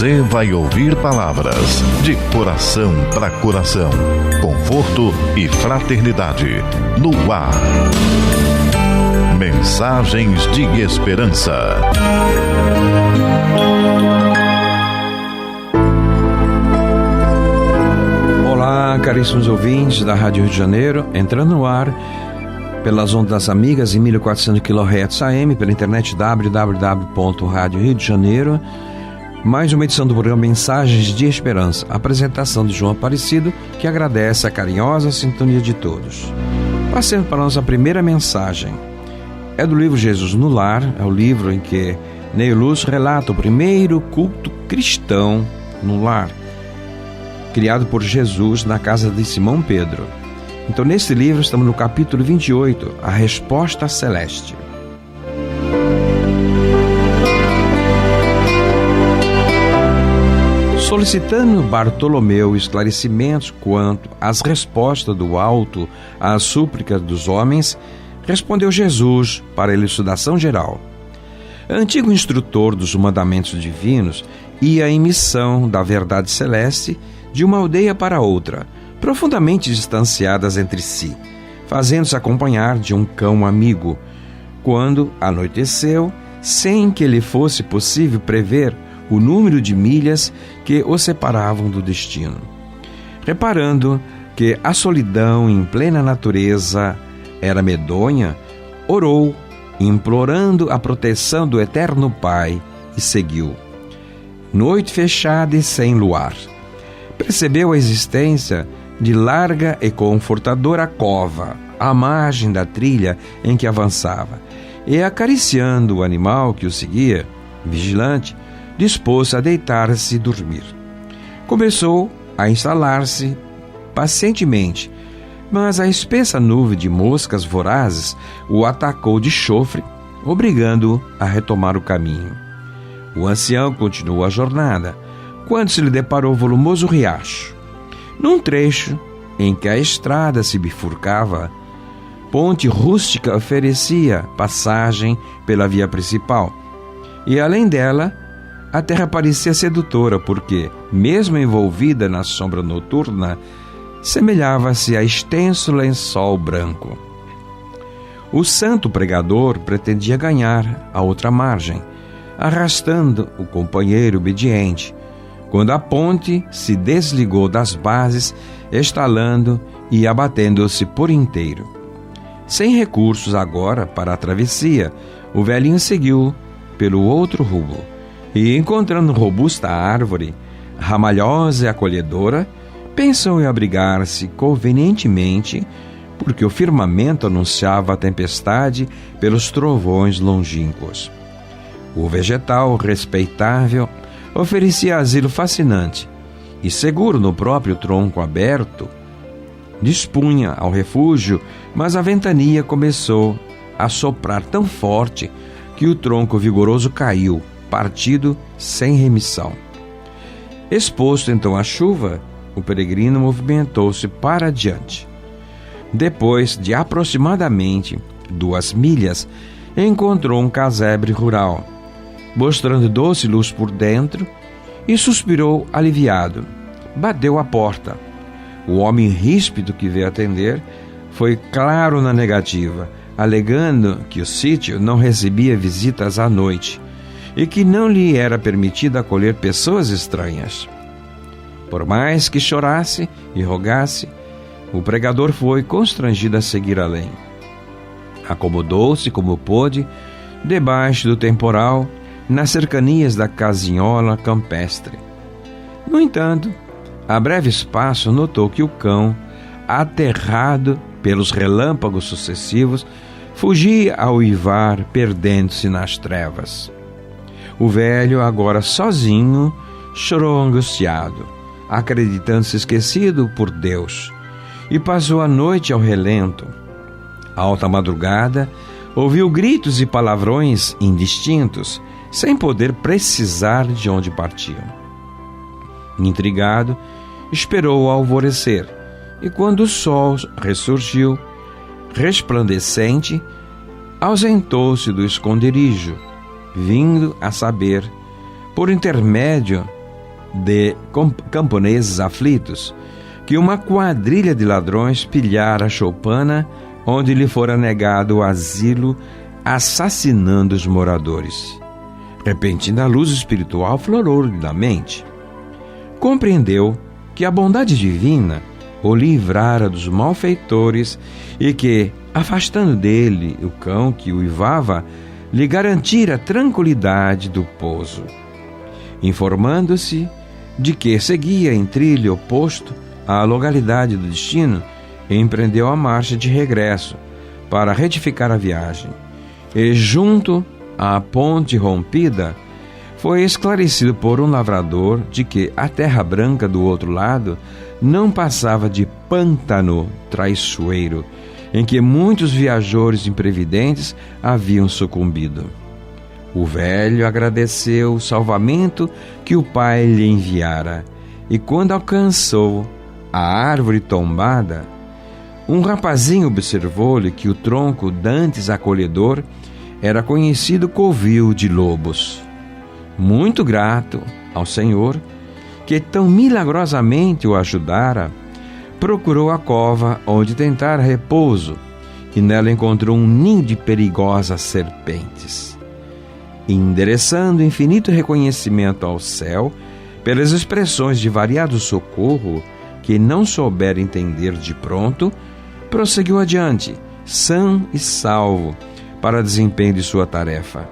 Você vai ouvir palavras de coração para coração, conforto e fraternidade, no ar. Mensagens de esperança. Olá, caríssimos ouvintes da Rádio Rio de Janeiro, entrando no ar pelas ondas amigas em 1400 kHz AM, pela internet www.radioRioDeJaneiro. Mais uma edição do programa Mensagens de Esperança, apresentação de João Aparecido, que agradece a carinhosa sintonia de todos. Passando para a nossa primeira mensagem. É do livro Jesus no Lar, é o livro em que Neio Luz relata o primeiro culto cristão no lar, criado por Jesus na casa de Simão Pedro. Então, nesse livro, estamos no capítulo 28, a resposta celeste. Solicitando Bartolomeu esclarecimentos quanto às respostas do alto às súplicas dos homens, respondeu Jesus para a elucidação geral. Antigo instrutor dos mandamentos divinos, ia em missão da verdade celeste de uma aldeia para outra, profundamente distanciadas entre si, fazendo-se acompanhar de um cão amigo. Quando anoiteceu, sem que lhe fosse possível prever o número de milhas que o separavam do destino. Reparando que a solidão em plena natureza era medonha, orou, implorando a proteção do Eterno Pai, e seguiu. Noite fechada e sem luar. Percebeu a existência de larga e confortadora cova à margem da trilha em que avançava, e acariciando o animal que o seguia, vigilante, dispôs-se a deitar-se e dormir. Começou a instalar-se pacientemente, mas a espessa nuvem de moscas vorazes o atacou de chofre, obrigando-o a retomar o caminho. O ancião continuou a jornada, quando se lhe deparou o volumoso riacho. Num trecho em que a estrada se bifurcava, ponte rústica oferecia passagem pela via principal, e além dela, a terra parecia sedutora, porque, mesmo envolvida na sombra noturna, semelhava-se a extenso lençol branco. O santo pregador pretendia ganhar a outra margem, arrastando o companheiro obediente, quando a ponte se desligou das bases, estalando e abatendo-se por inteiro. Sem recursos agora para a travessia, o velhinho seguiu pelo outro rumo, e encontrando robusta árvore, ramalhosa e acolhedora, pensou em abrigar-se convenientemente, porque o firmamento anunciava a tempestade pelos trovões longínquos. O vegetal respeitável oferecia asilo fascinante, e seguro no próprio tronco aberto, dispunha ao refúgio, mas a ventania começou a soprar tão forte que o tronco vigoroso caiu, partido sem remissão. Exposto então à chuva, o peregrino movimentou-se para adiante. Depois de aproximadamente 2 milhas, encontrou um casebre rural, mostrando doce luz por dentro, e suspirou aliviado. Bateu à porta. O homem ríspido que veio atender foi claro na negativa, alegando que o sítio não recebia visitas à noite e que não lhe era permitido acolher pessoas estranhas. Por mais que chorasse e rogasse, o pregador foi constrangido a seguir além. Acomodou-se como pôde, debaixo do temporal, nas cercanias da casinhola campestre. No entanto, a breve espaço notou que o cão, aterrado pelos relâmpagos sucessivos, fugia a uivar, perdendo-se nas trevas. O velho, agora sozinho, chorou angustiado, acreditando-se esquecido por Deus, e passou a noite ao relento. À alta madrugada, ouviu gritos e palavrões indistintos, sem poder precisar de onde partiam. Intrigado, esperou o alvorecer, e quando o sol ressurgiu, resplandecente, ausentou-se do esconderijo, vindo a saber, por intermédio de camponeses aflitos que uma quadrilha de ladrões pilhara a choupana onde lhe fora negado o asilo, assassinando os moradores. Repentina luz espiritual florou-lhe na mente. Compreendeu que a bondade divina o livrara dos malfeitores e que, afastando dele o cão que uivava, lhe garantira a tranquilidade do pouso. Informando-se de que seguia em trilho oposto à localidade do destino, empreendeu a marcha de regresso para retificar a viagem. E junto à ponte rompida, foi esclarecido por um lavrador de que a terra branca do outro lado não passava de pântano traiçoeiro, em que muitos viajores imprevidentes haviam sucumbido. O velho agradeceu o salvamento que o pai lhe enviara, e quando alcançou a árvore tombada, um rapazinho observou-lhe que o tronco dantes acolhedor era conhecido covil de lobos. Muito grato ao Senhor, que tão milagrosamente o ajudara, procurou a cova onde tentar repouso, e nela encontrou um ninho de perigosas serpentes. Endereçando infinito reconhecimento ao céu, pelas expressões de variado socorro que não souber entender de pronto, prosseguiu adiante, são e salvo, para desempenho de sua tarefa.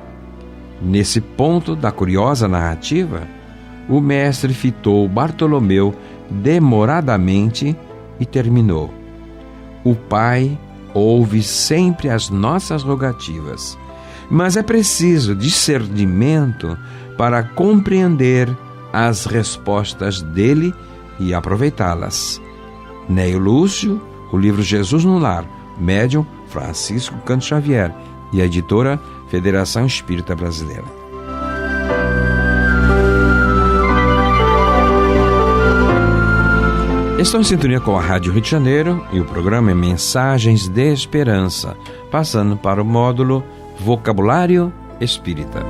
Nesse ponto da curiosa narrativa, o mestre fitou Bartolomeu demoradamente e terminou: o Pai ouve sempre as nossas rogativas, mas é preciso discernimento para compreender as respostas dele e aproveitá-las. Neio Lúcio, o livro Jesus no Lar, médium Francisco Canto Xavier, e a editora Federação Espírita Brasileira. Estão em sintonia com a Rádio Rio de Janeiro e o programa é Mensagens de Esperança, passando para o módulo Vocabulário Espírita.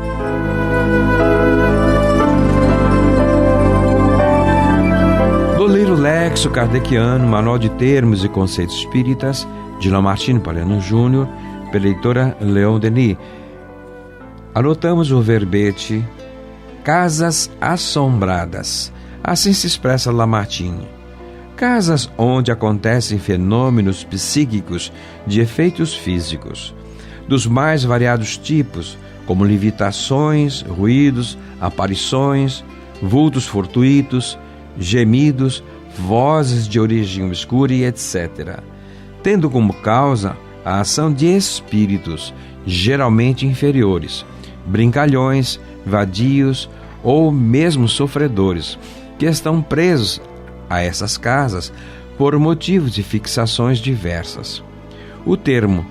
Do livro Lexo Kardeciano, Manual de Termos e Conceitos Espíritas, de Lamartine Palhano Júnior, pela editora Leon Denis, anotamos o verbete casas assombradas. Assim se expressa Lamartine. Casas onde acontecem fenômenos psíquicos de efeitos físicos, dos mais variados tipos, como levitações, ruídos, aparições, vultos fortuitos, gemidos, vozes de origem obscura e etc., tendo como causa a ação de espíritos, geralmente inferiores, brincalhões, vadios ou mesmo sofredores, que estão presos a essas casas por motivos de fixações diversas. O termo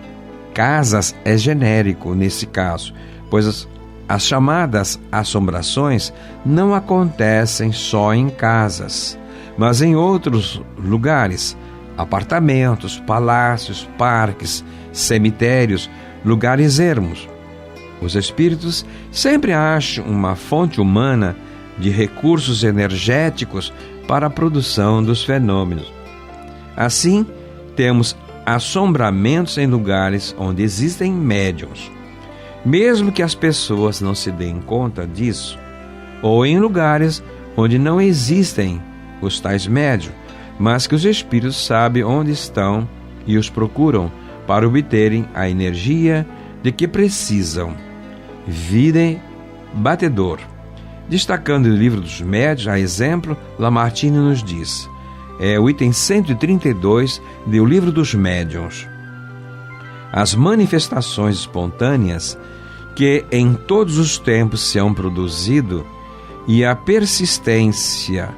casas é genérico nesse caso, pois as chamadas assombrações não acontecem só em casas, mas em outros lugares, apartamentos, palácios, parques, cemitérios, lugares ermos. Os espíritos sempre acham uma fonte humana de recursos energéticos para a produção dos fenômenos. Assim, temos assombramentos em lugares onde existem médiuns, mesmo que as pessoas não se deem conta disso, ou em lugares onde não existem os tais médiuns, mas que os espíritos sabem onde estão e os procuram para obterem a energia de que precisam. Videm batedor. Destacando o livro dos médiuns, a exemplo, Lamartine nos diz, é o item 132 do livro dos médiuns: as manifestações espontâneas que em todos os tempos se hão produzido e a persistência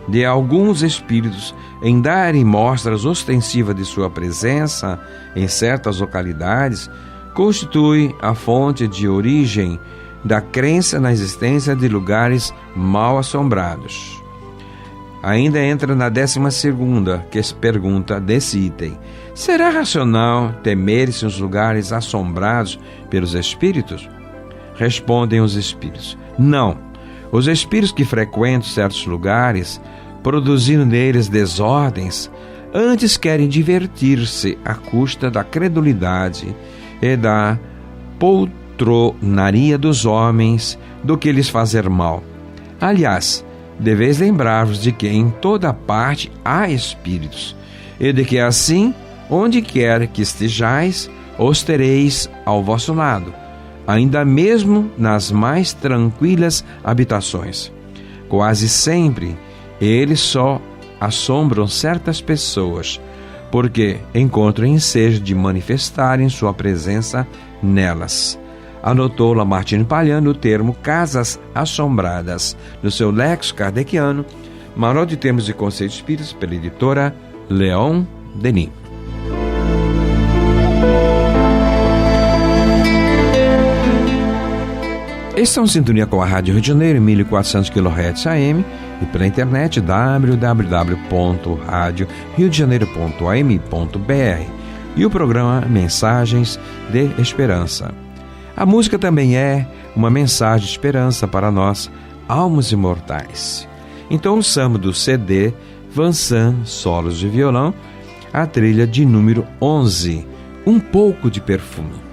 de alguns espíritos em darem mostras ostensivas de sua presença em certas localidades constitui a fonte de origem da crença na existência de lugares mal assombrados. Ainda entra na 12ª, que se pergunta desse item: será racional temer-se os lugares assombrados pelos espíritos? Respondem os espíritos: não. Os espíritos que frequentam certos lugares, produzindo neles desordens, antes querem divertir-se à custa da credulidade e da poltronaria dos homens do que lhes fazer mal. Aliás, deveis lembrar-vos de que em toda parte há espíritos, e de que assim, onde quer que estejais, os tereis ao vosso lado, ainda mesmo nas mais tranquilas habitações. Quase sempre, eles só assombram certas pessoas, porque encontram ensejo de manifestarem sua presença nelas. Anotou Lamartine Palhano o termo casas assombradas no seu Lexo Kardeciano, Manual de Termos e Conceitos Espíritas, pela editora Leon Denis. Estão em sintonia com a Rádio Rio de Janeiro, 1400 kHz AM, e pela internet www.radioriodejaneiro.am.br, e o programa Mensagens de Esperança. A música também é uma mensagem de esperança para nós, almas imortais. Então ouçamos do CD Vansan Solos de Violão, a trilha de número 11, Um Pouco de Perfume.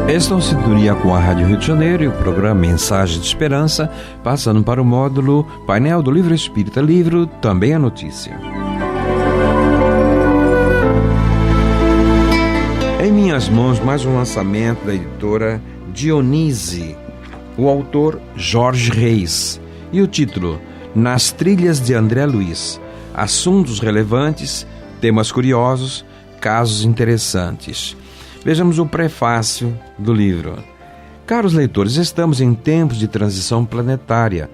Estão em sintonia com a Rádio Rio de Janeiro e o programa Mensagem de Esperança, passando para o módulo Painel do Livro Espírita, livro Também a Notícia. Em minhas mãos, mais um lançamento da editora Dionise, o autor Jorge Reis, e o título Nas Trilhas de André Luiz, assuntos relevantes, temas curiosos, casos interessantes. Vejamos o prefácio do livro. Caros leitores, estamos em tempos de transição planetária,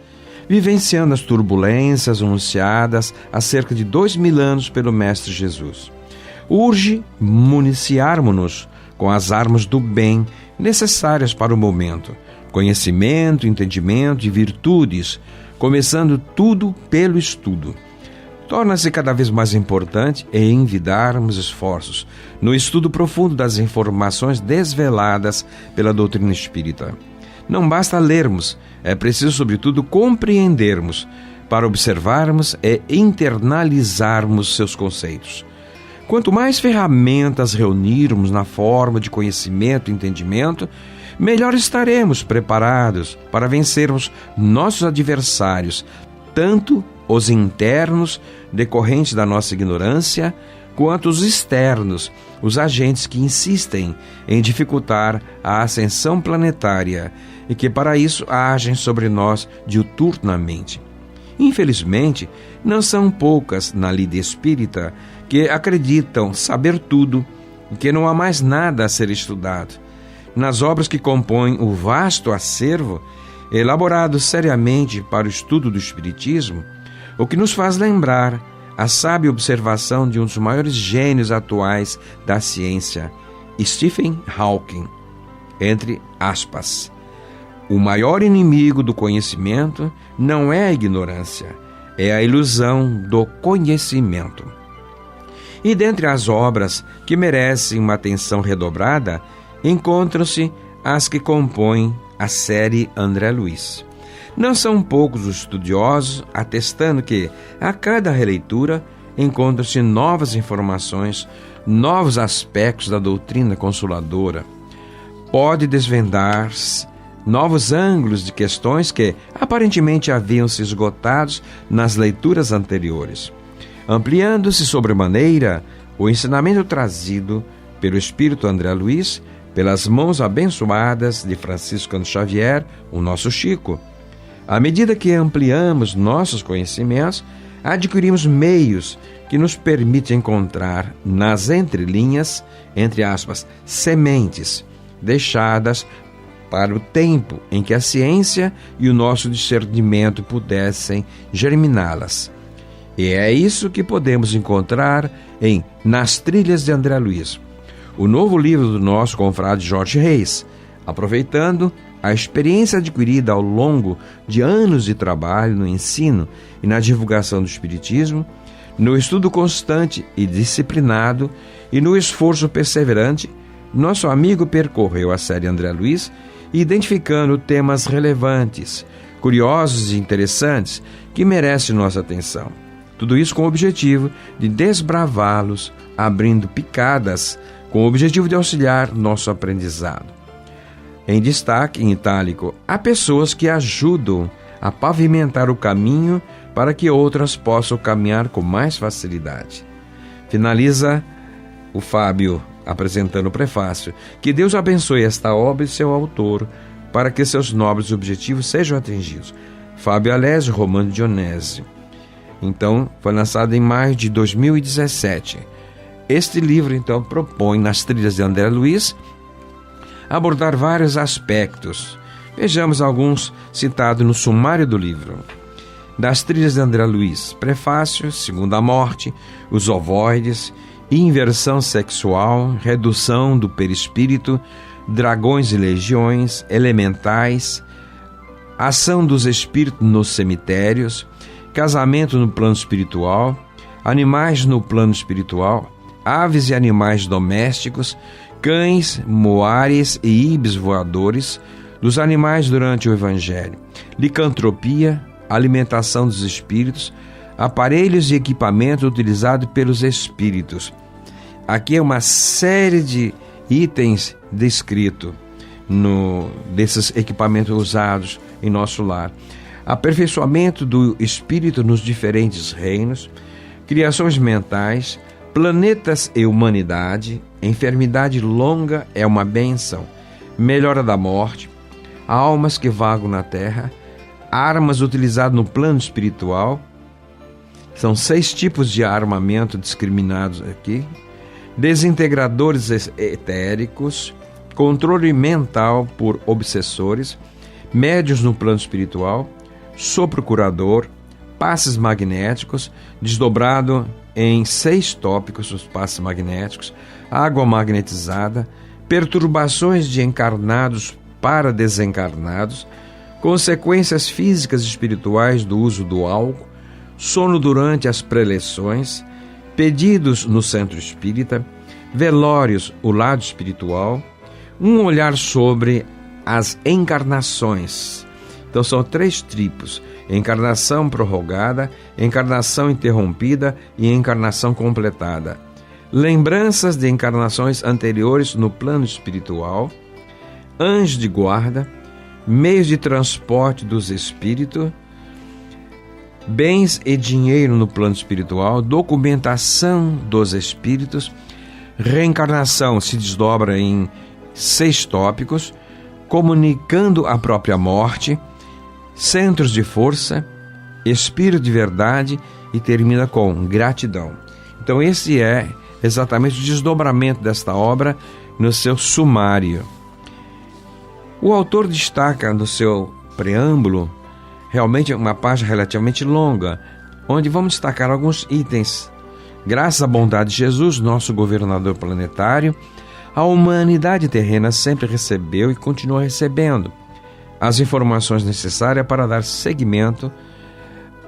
vivenciando as turbulências anunciadas há cerca de 2000 anos pelo Mestre Jesus. Urge municiarmos-nos com as armas do bem necessárias para o momento, conhecimento, entendimento e virtudes, começando tudo pelo estudo. Torna-se cada vez mais importante envidarmos esforços no estudo profundo das informações desveladas pela doutrina espírita. Não basta lermos, é preciso, sobretudo, compreendermos, para observarmos e internalizarmos seus conceitos. Quanto mais ferramentas reunirmos na forma de conhecimento e entendimento, melhor estaremos preparados para vencermos nossos adversários, tanto os internos, decorrentes da nossa ignorância, quanto os externos, os agentes que insistem em dificultar a ascensão planetária e que para isso agem sobre nós diuturnamente. Infelizmente, não são poucas na lida espírita que acreditam saber tudo e que não há mais nada a ser estudado. Nas obras que compõem o vasto acervo, elaborado seriamente para o estudo do Espiritismo, o que nos faz lembrar a sábia observação de um dos maiores gênios atuais da ciência, Stephen Hawking, entre aspas: o maior inimigo do conhecimento não é a ignorância, é a ilusão do conhecimento. E dentre as obras que merecem uma atenção redobrada, encontram-se as que compõem a série André Luiz. Não são poucos os estudiosos atestando que, a cada releitura, encontram-se novas informações, novos aspectos da doutrina consoladora. Pode desvendar-se novos ângulos de questões que aparentemente haviam se esgotados nas leituras anteriores, ampliando-se sobremaneira o ensinamento trazido pelo Espírito André Luiz, pelas mãos abençoadas de Francisco Xavier, o nosso Chico. À medida que ampliamos nossos conhecimentos, adquirimos meios que nos permitem encontrar nas entrelinhas, entre aspas, sementes deixadas para o tempo em que a ciência e o nosso discernimento pudessem germiná-las. E é isso que podemos encontrar em Nas Trilhas de André Luiz, o novo livro do nosso confrade Jorge Reis, aproveitando a experiência adquirida ao longo de anos de trabalho no ensino e na divulgação do Espiritismo, no estudo constante e disciplinado e no esforço perseverante. Nosso amigo percorreu a série André Luiz, identificando temas relevantes, curiosos e interessantes que merecem nossa atenção. Tudo isso com o objetivo de desbravá-los, abrindo picadas, com o objetivo de auxiliar nosso aprendizado. Em destaque, em itálico, há pessoas que ajudam a pavimentar o caminho para que outras possam caminhar com mais facilidade. Finaliza o Fábio apresentando o prefácio. Que Deus abençoe esta obra e seu autor, para que seus nobres objetivos sejam atingidos. Fábio Alésio Romano Dionésio. Então, foi lançado em maio de 2017. Este livro, então, propõe, Nas Trilhas de André Luiz, abordar vários aspectos. Vejamos alguns citados no sumário do livro. Das Trilhas de André Luiz, prefácio, segunda morte, os ovoides, inversão sexual, redução do perispírito, dragões e legiões, elementais, ação dos espíritos nos cemitérios, casamento no plano espiritual, animais no plano espiritual, aves e animais domésticos, cães, moares e ibis voadores, dos animais durante o Evangelho, licantropia, alimentação dos espíritos, aparelhos e equipamentos utilizados pelos espíritos. Aqui é uma série de itens descritos desses equipamentos usados em nosso lar. Aperfeiçoamento do espírito nos diferentes reinos, criações mentais, planetas e humanidade, enfermidade longa é uma bênção, melhora da morte, almas que vagam na terra, armas utilizadas no plano espiritual. São 6 tipos de armamento discriminados aqui. Desintegradores etéricos, controle mental por obsessores, médiuns no plano espiritual, sopro curador, passes magnéticos, desdobrado em 6 tópicos, os passes magnéticos, água magnetizada, perturbações de encarnados para desencarnados, consequências físicas e espirituais do uso do álcool, sono durante as preleções, pedidos no centro espírita, velórios, o lado espiritual, um olhar sobre as encarnações. Então são 3 tipos: encarnação prorrogada, encarnação interrompida e encarnação completada. Lembranças de encarnações anteriores no plano espiritual, anjos de guarda, meios de transporte dos espíritos, bens e dinheiro no plano espiritual, documentação dos espíritos, reencarnação se desdobra em 6 tópicos, comunicando a própria morte, centros de força, espírito de verdade e termina com gratidão. Então esse é exatamente o desdobramento desta obra no seu sumário. O autor destaca no seu preâmbulo realmente uma página relativamente longa, onde vamos destacar alguns itens. Graças à bondade de Jesus, nosso governador planetário, a humanidade terrena sempre recebeu e continua recebendo as informações necessárias para dar seguimento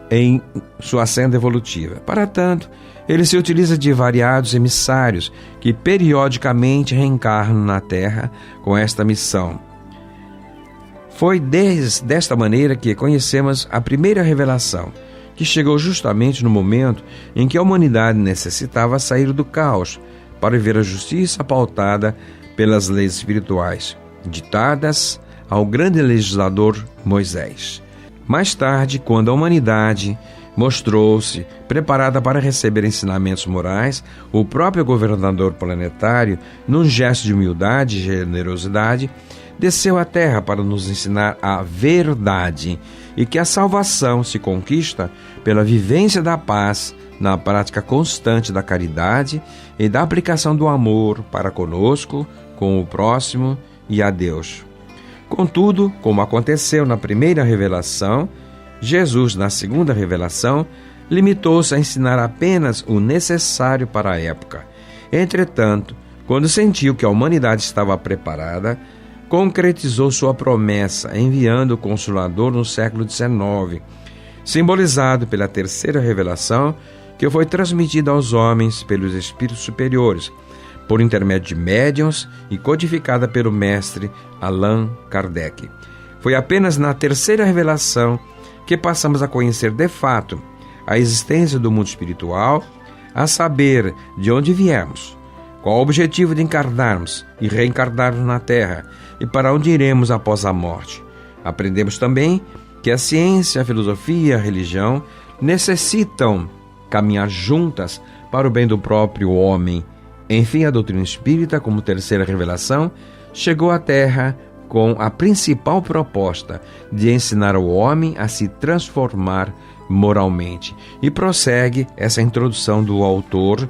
em sua senda evolutiva. Para tanto, ele se utiliza de variados emissários que periodicamente reencarnam na Terra com esta missão. Foi desta maneira que conhecemos a primeira revelação, que chegou justamente no momento em que a humanidade necessitava sair do caos para ver a justiça pautada pelas leis espirituais, ditadas ao grande legislador Moisés. Mais tarde, quando a humanidade mostrou-se preparada para receber ensinamentos morais, o próprio governador planetário, num gesto de humildade e generosidade, desceu à Terra para nos ensinar a verdade e que a salvação se conquista pela vivência da paz, na prática constante da caridade e da aplicação do amor para conosco, com o próximo e a Deus. Contudo, como aconteceu na primeira revelação, Jesus, na segunda revelação, limitou-se a ensinar apenas o necessário para a época. Entretanto, quando sentiu que a humanidade estava preparada, concretizou sua promessa, enviando o Consolador no século XIX, simbolizado pela terceira revelação, que foi transmitida aos homens pelos espíritos superiores, por intermédio de médiuns e codificada pelo mestre Allan Kardec. Foi apenas na terceira revelação que passamos a conhecer de fato a existência do mundo espiritual, a saber de onde viemos, qual o objetivo de encarnarmos e reencarnarmos na Terra e para onde iremos após a morte. Aprendemos também que a ciência, a filosofia e a religião necessitam caminhar juntas para o bem do próprio homem. Enfim, a doutrina espírita, como terceira revelação, chegou à Terra com a principal proposta de ensinar ao homem a se transformar moralmente. E prossegue essa introdução do autor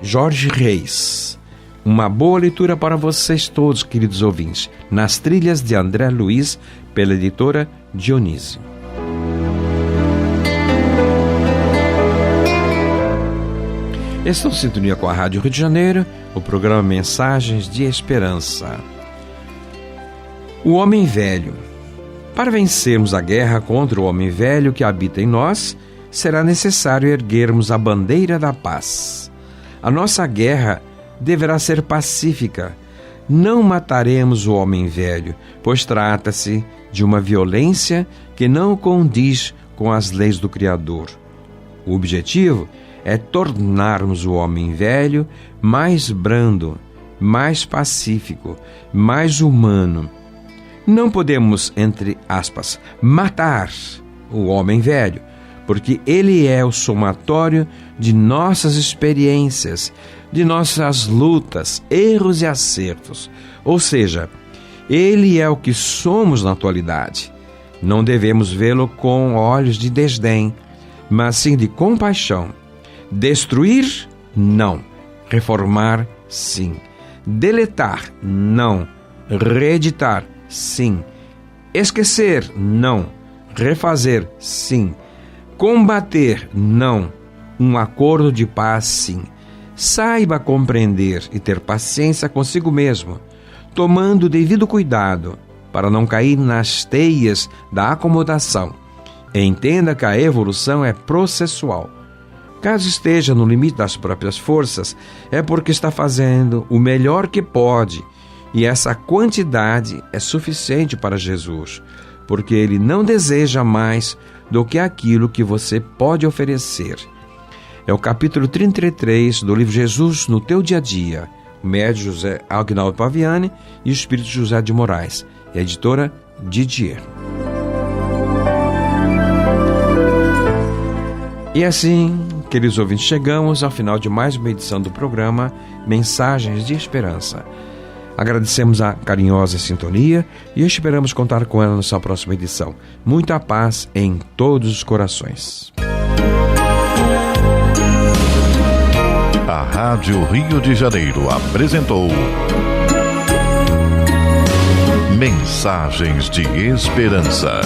Jorge Reis. Uma boa leitura para vocês todos, queridos ouvintes, nas trilhas de André Luiz, pela editora Dionísio. Estão em sintonia com a Rádio Rio de Janeiro, o programa Mensagens de Esperança. O homem velho. Para vencermos a guerra contra o homem velho que habita em nós, será necessário erguermos a bandeira da paz. A nossa guerra deverá ser pacífica. Não mataremos o homem velho, pois trata-se de uma violência que não condiz com as leis do Criador. O objetivo é tornarmos o homem velho mais brando, mais pacífico, mais humano. Não podemos, entre aspas, matar o homem velho, porque ele é o somatório de nossas experiências, de nossas lutas, erros e acertos. Ou seja, ele é o que somos na atualidade. Não devemos vê-lo com olhos de desdém, mas sim de compaixão. Destruir? Não. Reformar? Sim. Deletar? Não. Reeditar? Sim. Esquecer? Não. Refazer? Sim. Combater? Não. Um acordo de paz? Sim. Saiba compreender e ter paciência consigo mesmo, tomando o devido cuidado para não cair nas teias da acomodação. Entenda que a evolução é processual. Caso esteja no limite das próprias forças, é porque está fazendo o melhor que pode, e essa quantidade é suficiente para Jesus, porque Ele não deseja mais do que aquilo que você pode oferecer. É o capítulo 33 do livro Jesus no Teu Dia a Dia, médio José Agnaldo Paviani e o espírito José de Moraes, e a editora Didier. E assim, queridos ouvintes, chegamos ao final de mais uma edição do programa Mensagens de Esperança. Agradecemos a carinhosa sintonia e esperamos contar com ela na nossa próxima edição. Muita paz em todos os corações. A Rádio Rio de Janeiro apresentou Mensagens de Esperança.